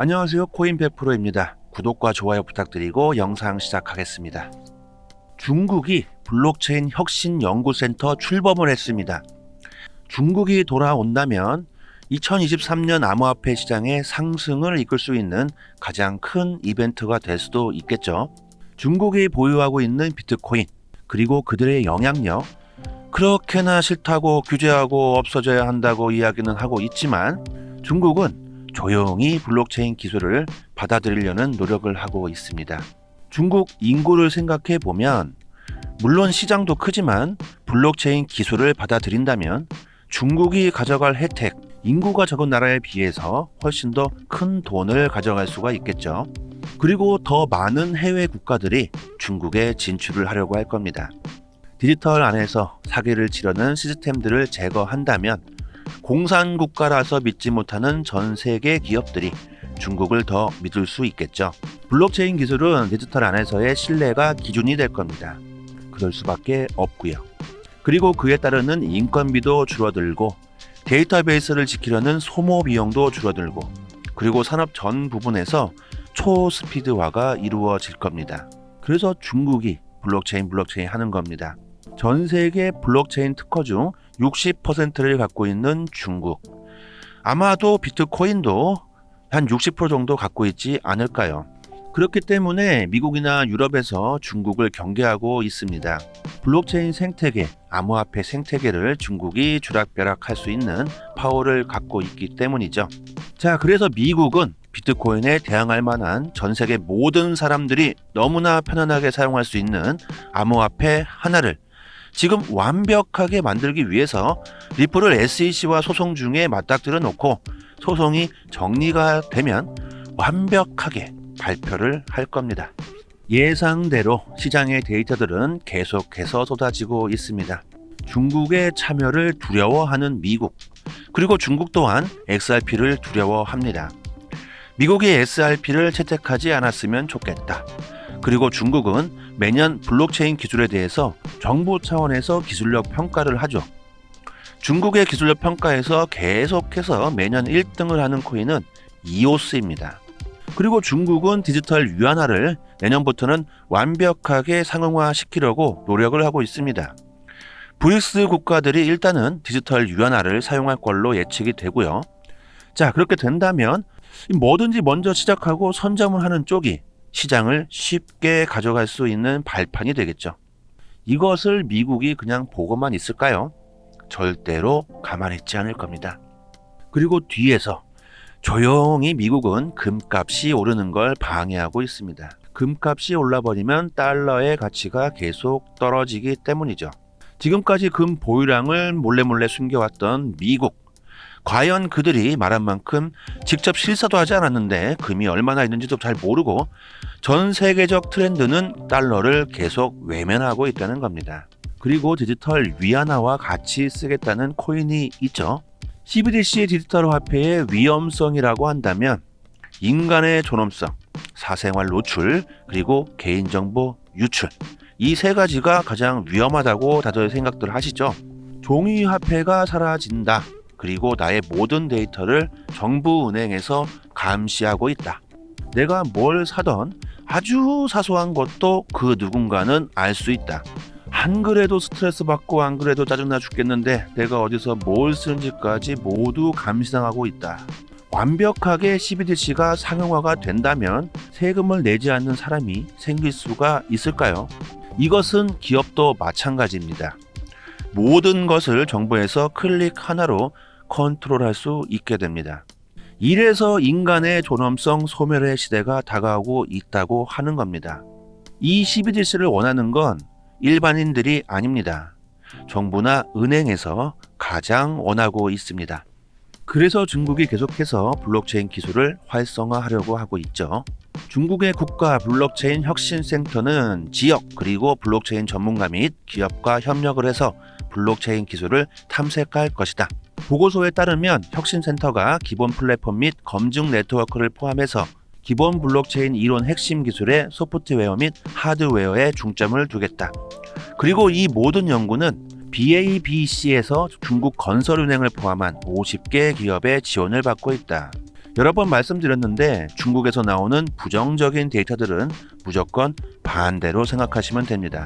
안녕하세요. 코인 100%입니다. 구독과 좋아요 부탁드리고 영상 시작하겠습니다. 중국이 블록체인 혁신연구센터 출범을 했습니다. 중국이 돌아온다면 2023년 암호화폐 시장의 상승을 이끌 수 있는 가장 큰 이벤트가 될 수도 있겠죠. 중국이 보유하고 있는 비트코인, 그리고 그들의 영향력, 그렇게나 싫다고 규제하고 없어져야 한다고 이야기는 하고 있지만 중국은 조용히 블록체인 기술을 받아들이려는 노력을 하고 있습니다. 중국 인구를 생각해 보면 물론 시장도 크지만 블록체인 기술을 받아들인다면 중국이 가져갈 혜택, 인구가 적은 나라에 비해서 훨씬 더 큰 돈을 가져갈 수가 있겠죠. 그리고 더 많은 해외 국가들이 중국에 진출을 하려고 할 겁니다. 디지털 안에서 사기를 치려는 시스템들을 제거한다면 공산국가라서 믿지 못하는 전 세계 기업들이 중국을 더 믿을 수 있겠죠. 블록체인 기술은 디지털 안에서의 신뢰가 기준이 될 겁니다. 그럴 수밖에 없고요. 그리고 그에 따르는 인건비도 줄어들고 데이터베이스를 지키려는 소모 비용도 줄어들고 그리고 산업 전 부분에서 초스피드화가 이루어질 겁니다. 그래서 중국이 블록체인 하는 겁니다. 전 세계 블록체인 특허 중 60%를 갖고 있는 중국. 아마도 비트코인도 한 60% 정도 갖고 있지 않을까요? 그렇기 때문에 미국이나 유럽에서 중국을 경계하고 있습니다. 블록체인 생태계, 암호화폐 생태계를 중국이 주락벼락할 수 있는 파워를 갖고 있기 때문이죠. 자, 그래서 미국은 비트코인에 대항할 만한 전 세계 모든 사람들이 너무나 편안하게 사용할 수 있는 암호화폐 하나를 지금 완벽하게 만들기 위해서 리플을 SEC와 소송 중에 맞닥뜨려 놓고 소송이 정리가 되면 완벽하게 발표를 할 겁니다. 예상대로 시장의 데이터들은 계속해서 쏟아지고 있습니다. 중국의 참여를 두려워하는 미국, 그리고 중국 또한 XRP를 두려워합니다. 미국이 XRP를 채택하지 않았으면 좋겠다. 그리고 중국은 매년 블록체인 기술에 대해서 정부 차원에서 기술력 평가를 하죠. 중국의 기술력 평가에서 계속해서 매년 1등을 하는 코인은 이오스입니다. 그리고 중국은 디지털 위안화를 내년부터는 완벽하게 상용화시키려고 노력을 하고 있습니다. 브릭스 국가들이 일단은 디지털 위안화를 사용할 걸로 예측이 되고요. 자, 그렇게 된다면 뭐든지 먼저 시작하고 선점을 하는 쪽이 시장을 쉽게 가져갈 수 있는 발판이 되겠죠. 이것을 미국이 그냥 보고만 있을까요? 절대로 가만히 있지 않을 겁니다. 그리고 뒤에서 조용히 미국은 금값이 오르는 걸 방해하고 있습니다. 금값이 올라버리면 달러의 가치가 계속 떨어지기 때문이죠. 지금까지 금 보유량을 몰래 숨겨왔던 미국, 과연 그들이 말한 만큼 직접 실사도 하지 않았는데 금이 얼마나 있는지도 잘 모르고 전 세계적 트렌드는 달러를 계속 외면하고 있다는 겁니다. 그리고 디지털 위안화와 같이 쓰겠다는 코인이 있죠. CBDC 디지털 화폐의 위험성이라고 한다면 인간의 존엄성, 사생활 노출, 그리고 개인정보 유출, 이 세 가지가 가장 위험하다고 다들 생각들 하시죠. 종이 화폐가 사라진다. 그리고 나의 모든 데이터를 정부 은행에서 감시하고 있다. 내가 뭘 사던 아주 사소한 것도 그 누군가는 알 수 있다. 안 그래도 스트레스 받고 안 그래도 짜증나 죽겠는데 내가 어디서 뭘 쓰는지까지 모두 감시당하고 있다. 완벽하게 CBDC가 상용화가 된다면 세금을 내지 않는 사람이 생길 수가 있을까요? 이것은 기업도 마찬가지입니다. 모든 것을 정부에서 클릭 하나로 컨트롤할 수 있게 됩니다. 이래서 인간의 존엄성 소멸의 시대가 다가오고 있다고 하는 겁니다. 이 CBDC를 원하는 건 일반인들이 아닙니다. 정부나 은행에서 가장 원하고 있습니다. 그래서 중국이 계속해서 블록체인 기술을 활성화하려고 하고 있죠. 중국의 국가 블록체인 혁신센터는 지역 그리고 블록체인 전문가 및 기업과 협력을 해서 블록체인 기술을 탐색할 것이다. 보고서에 따르면 혁신센터가 기본 플랫폼 및 검증 네트워크를 포함해서 기본 블록체인 이론 핵심 기술의 소프트웨어 및 하드웨어에 중점을 두겠다. 그리고 이 모든 연구는 BABC에서 중국 건설은행을 포함한 50개 기업의 지원을 받고 있다. 여러 번 말씀드렸는데 중국에서 나오는 부정적인 데이터들은 무조건 반대로 생각하시면 됩니다.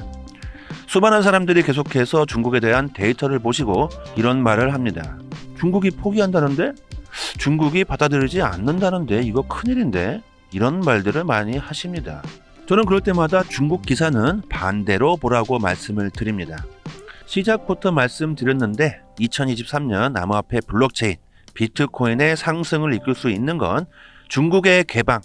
수많은 사람들이 계속해서 중국에 대한 데이터를 보시고 이런 말을 합니다. 중국이 포기한다는데? 중국이 받아들이지 않는다는데? 이거 큰일인데? 이런 말들을 많이 하십니다. 저는 그럴 때마다 중국 기사는 반대로 보라고 말씀을 드립니다. 시작부터 말씀드렸는데 2023년 암호화폐 블록체인 비트코인의 상승을 이끌 수 있는 건 중국의 개방,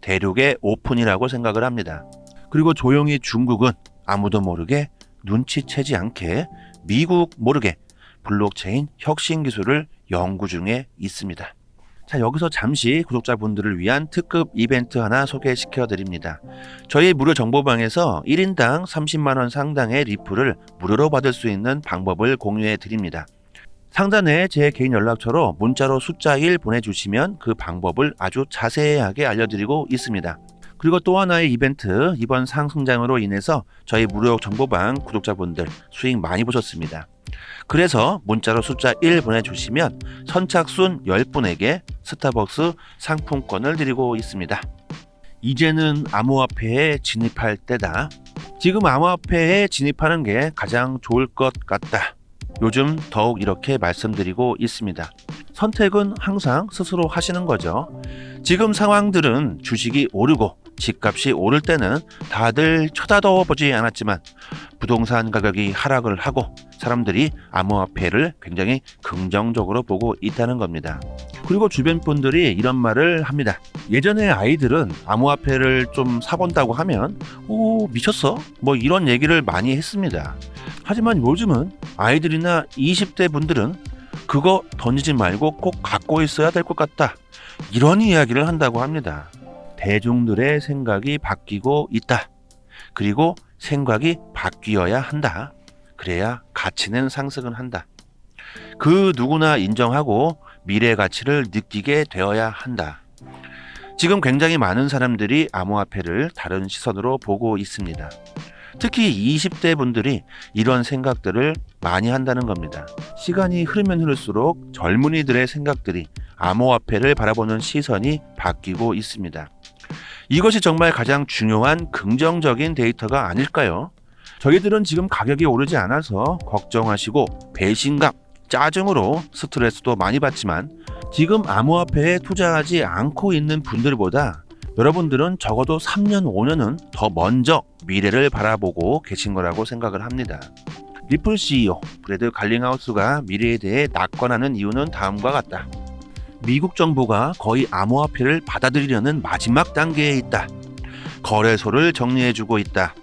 대륙의 오픈이라고 생각을 합니다. 그리고 조용히 중국은 아무도 모르게 눈치채지 않게 미국 모르게 블록체인 혁신 기술을 연구 중에 있습니다. 자, 여기서 잠시 구독자분들을 위한 특급 이벤트 하나 소개시켜 드립니다. 저희 무료 정보방에서 1인당 30만원 상당의 리플을 무료로 받을 수 있는 방법을 공유해 드립니다. 상단에 제 개인 연락처로 문자로 숫자 1 보내주시면 그 방법을 아주 자세하게 알려드리고 있습니다. 그리고 또 하나의 이벤트, 이번 상승장으로 인해서 저희 무료 정보방 구독자분들 수익 많이 보셨습니다. 그래서 문자로 숫자 1 보내주시면 선착순 10분에게 스타벅스 상품권을 드리고 있습니다. 이제는 암호화폐에 진입할 때다. 지금 암호화폐에 진입하는 게 가장 좋을 것 같다. 요즘 더욱 이렇게 말씀드리고 있습니다. 선택은 항상 스스로 하시는 거죠. 지금 상황들은 주식이 오르고 집값이 오를 때는 다들 쳐다도 보지 않았지만 부동산 가격이 하락을 하고 사람들이 암호화폐를 굉장히 긍정적으로 보고 있다는 겁니다. 그리고 주변 분들이 이런 말을 합니다. 예전에 아이들은 암호화폐를 좀 사본다고 하면 오 미쳤어? 뭐 이런 얘기를 많이 했습니다. 하지만 요즘은 아이들이나 20대 분들은 그거 던지지 말고 꼭 갖고 있어야 될 것 같다. 이런 이야기를 한다고 합니다. 대중들의 생각이 바뀌고 있다. 그리고 생각이 바뀌어야 한다. 그래야 가치는 상승을 한다. 그 누구나 인정하고 미래 가치를 느끼게 되어야 한다. 지금 굉장히 많은 사람들이 암호화폐를 다른 시선으로 보고 있습니다. 특히 20대 분들이 이런 생각들을 많이 한다는 겁니다. 시간이 흐르면 흐를수록 젊은이들의 생각들이 암호화폐를 바라보는 시선이 바뀌고 있습니다. 이것이 정말 가장 중요한 긍정적인 데이터가 아닐까요? 저희들은 지금 가격이 오르지 않아서 걱정하시고 배신감, 짜증으로 스트레스도 많이 받지만 지금 암호화폐에 투자하지 않고 있는 분들보다 여러분들은 적어도 3년, 5년은 더 먼저 미래를 바라보고 계신 거라고 생각을 합니다. 리플 CEO 브래드 갈링하우스가 미래에 대해 낙관하는 이유는 다음과 같다. 미국 정부가 거의 암호화폐를 받아들이려는 마지막 단계에 있다. 거래소를 정리해주고 있다.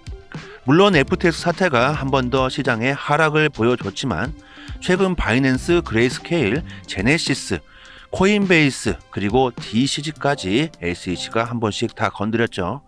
물론 FTX 사태가 한 번 더 시장에 하락을 보여줬지만 최근 바이낸스, 그레이스케일, 제네시스, 코인베이스 그리고 DCG까지 SEC가 한 번씩 다 건드렸죠.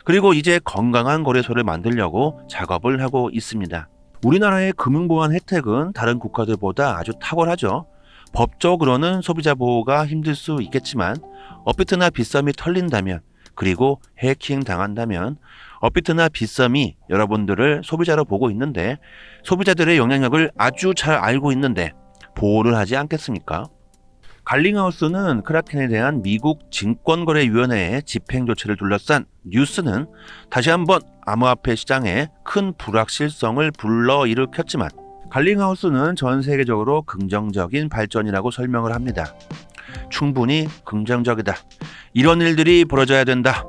그리고 이제 건강한 거래소를 만들려고 작업을 하고 있습니다. 우리나라의 금융보안 혜택은 다른 국가들보다 아주 탁월하죠. 법적으로는 소비자 보호가 힘들 수 있겠지만 업비트나 빗썸이 털린다면 그리고 해킹 당한다면 업비트나 빗썸이 여러분들을 소비자로 보고 있는데 소비자들의 영향력을 아주 잘 알고 있는데 보호를 하지 않겠습니까? 갈링하우스는 크라켄에 대한 미국 증권거래위원회의 집행조치를 둘러싼 뉴스는 다시 한번 암호화폐 시장에 큰 불확실성을 불러일으켰지만 갈링하우스는 전 세계적으로 긍정적인 발전이라고 설명을 합니다. 충분히 긍정적이다. 이런 일들이 벌어져야 된다.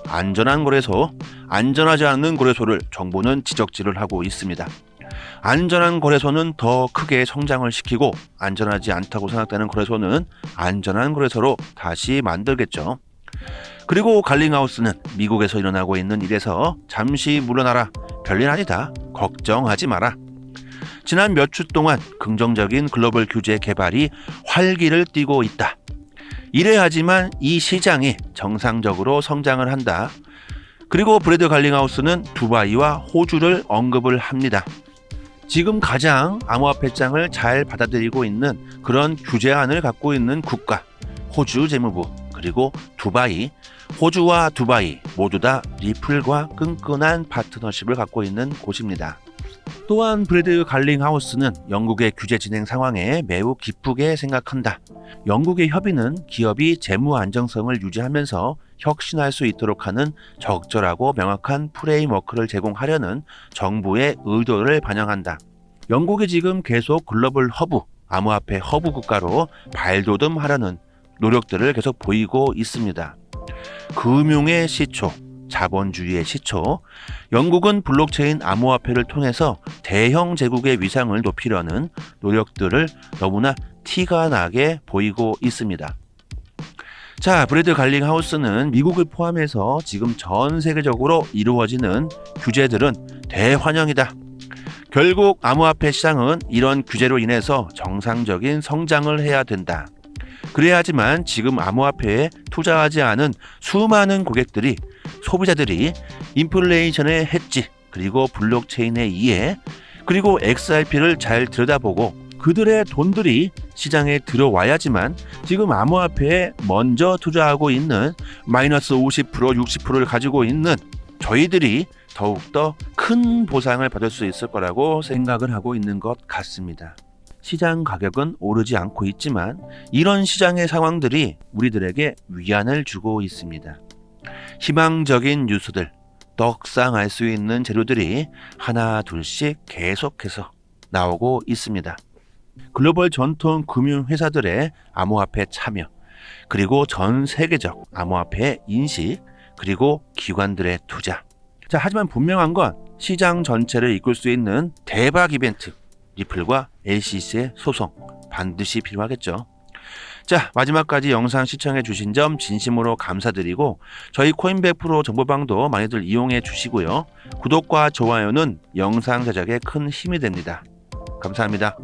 안전한 거래소, 안전하지 않은 거래소를 정부는 지적질을 하고 있습니다. 안전한 거래소는 더 크게 성장을 시키고 안전하지 않다고 생각되는 거래소는 안전한 거래소로 다시 만들겠죠. 그리고 갈링하우스는 미국에서 일어나고 있는 일에서 잠시 물러나라. 별일 아니다. 걱정하지 마라. 지난 몇 주 동안 긍정적인 글로벌 규제 개발이 활기를 띠고 있다. 이래야지만 이 시장이 정상적으로 성장을 한다. 그리고 브래드 갈링하우스는 두바이와 호주를 언급을 합니다. 지금 가장 암호화폐장을 잘 받아들이고 있는 그런 규제안을 갖고 있는 국가, 호주 재무부, 그리고 두바이, 호주와 두바이 모두 다 리플과 끈끈한 파트너십을 갖고 있는 곳입니다. 또한 브래드 갈링하우스는 영국의 규제 진행 상황에 매우 기쁘게 생각한다. 영국의 협의는 기업이 재무 안정성을 유지하면서 혁신할 수 있도록 하는 적절하고 명확한 프레임워크를 제공하려는 정부의 의도를 반영한다. 영국이 지금 계속 글로벌 허브, 암호화폐 허브 국가로 발돋움하려는 노력들을 계속 보이고 있습니다. 금융의 시초, 자본주의의 시초, 영국은 블록체인 암호화폐를 통해서 대형 제국의 위상을 높이려는 노력들을 너무나 티가 나게 보이고 있습니다. 자, 브래드 갈링하우스는 미국을 포함해서 지금 전 세계적으로 이루어지는 규제들은 대환영이다. 결국 암호화폐 시장은 이런 규제로 인해서 정상적인 성장을 해야 된다. 그래야지만 지금 암호화폐에 투자하지 않은 수많은 고객들이, 소비자들이 인플레이션의 해지, 그리고 블록체인의 이해, 그리고 XRP를 잘 들여다보고 그들의 돈들이 시장에 들어와야지만 지금 암호화폐에 먼저 투자하고 있는 마이너스 50%, 60%를 가지고 있는 저희들이 더욱더 큰 보상을 받을 수 있을 거라고 생각을 하고 있는 것 같습니다. 시장 가격은 오르지 않고 있지만 이런 시장의 상황들이 우리들에게 위안을 주고 있습니다. 희망적인 뉴스들, 떡상할 수 있는 재료들이 하나 둘씩 계속해서 나오고 있습니다. 글로벌 전통 금융회사들의 암호화폐 참여, 그리고 전 세계적 암호화폐 인식, 그리고 기관들의 투자. 자, 하지만 분명한 건 시장 전체를 이끌 수 있는 대박 이벤트, 리플과 LCC의 소송 반드시 필요하겠죠. 자, 마지막까지 영상 시청해 주신 점 진심으로 감사드리고 저희 코인백 프로 정보방도 많이들 이용해 주시고요. 구독과 좋아요는 영상 제작에 큰 힘이 됩니다. 감사합니다.